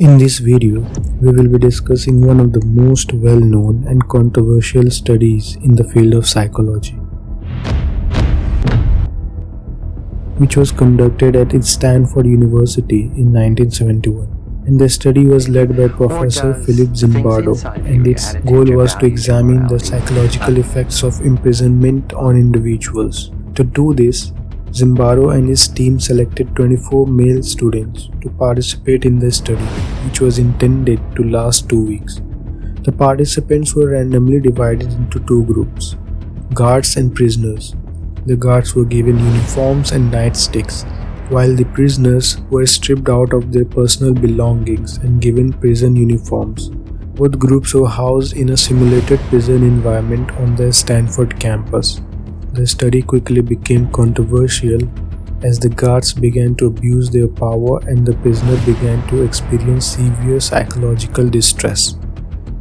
In this video, we will be discussing one of the most well-known and controversial studies in the field of psychology, which was conducted at Stanford University in 1971. And the study was led by Professor Philip Zimbardo, and its goal was to examine the psychological effects of imprisonment on individuals. To do this, Zimbardo and his team selected 24 male students to participate in the study, which was intended to last 2 weeks. The participants were randomly divided into two groups, guards and prisoners. The guards were given uniforms and nightsticks, while the prisoners were stripped out of their personal belongings and given prison uniforms. Both groups were housed in a simulated prison environment on the Stanford campus. The study quickly became controversial as the guards began to abuse their power and the prisoners began to experience severe psychological distress.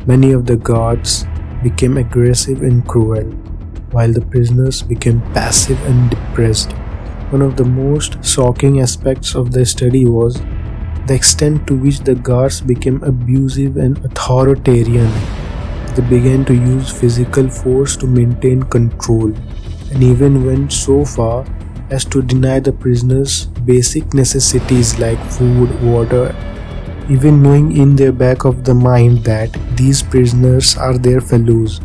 Many of the guards became aggressive and cruel, while the prisoners became passive and depressed. One of the most shocking aspects of the study was the extent to which the guards became abusive and authoritarian. They began to use physical force to maintain control, and even went so far as to deny the prisoners basic necessities like food, water, even knowing in their back of the mind that these prisoners are their fellows.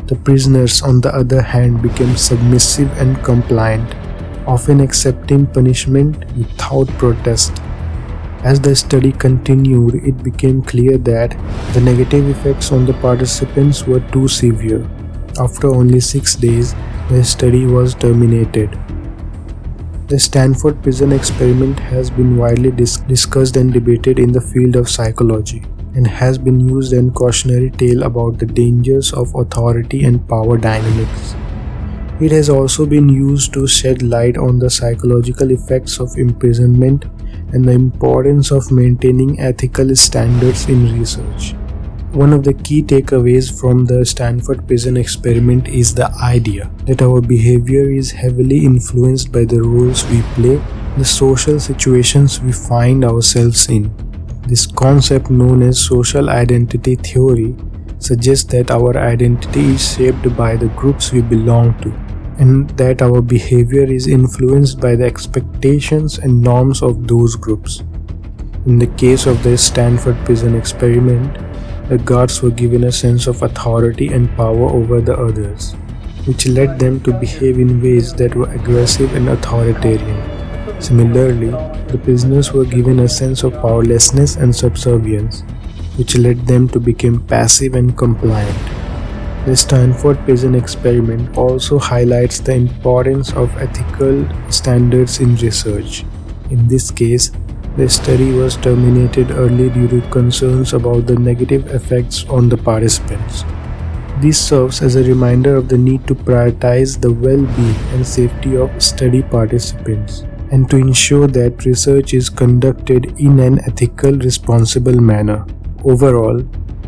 The prisoners, on the other hand, became submissive and compliant, often accepting punishment without protest. As the study continued, it became clear that the negative effects on the participants were too severe. After only 6 days, the study was terminated. The Stanford Prison Experiment has been widely discussed and debated in the field of psychology, and has been used as a cautionary tale about the dangers of authority and power dynamics. It has also been used to shed light on the psychological effects of imprisonment and the importance of maintaining ethical standards in research. One of the key takeaways from the Stanford Prison Experiment is the idea that our behavior is heavily influenced by the roles we play, the social situations we find ourselves in. This concept, known as social identity theory, suggests that our identity is shaped by the groups we belong to, and that our behavior is influenced by the expectations and norms of those groups. In the case of the Stanford Prison Experiment, the guards were given a sense of authority and power over the others, which led them to behave in ways that were aggressive and authoritarian. Similarly, the prisoners were given a sense of powerlessness and subservience, which led them to become passive and compliant. The Stanford Prison Experiment also highlights the importance of ethical standards in research. In this case, the study was terminated early due to concerns about the negative effects on the participants. This serves as a reminder of the need to prioritize the well-being and safety of study participants, and to ensure that research is conducted in an ethical, responsible manner. Overall,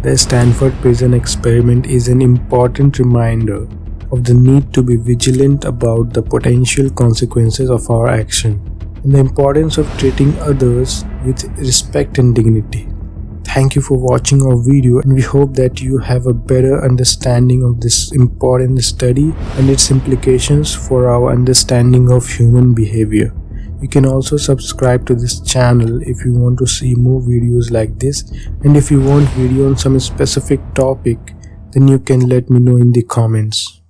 the Stanford Prison Experiment is an important reminder of the need to be vigilant about the potential consequences of our action, and the importance of treating others with respect and dignity. Thank you for watching our video, and we hope that you have a better understanding of this important study and its implications for our understanding of human behavior. You can also subscribe to this channel if you want to see more videos like this, and if you want video on some specific topic, then you can let me know in the comments.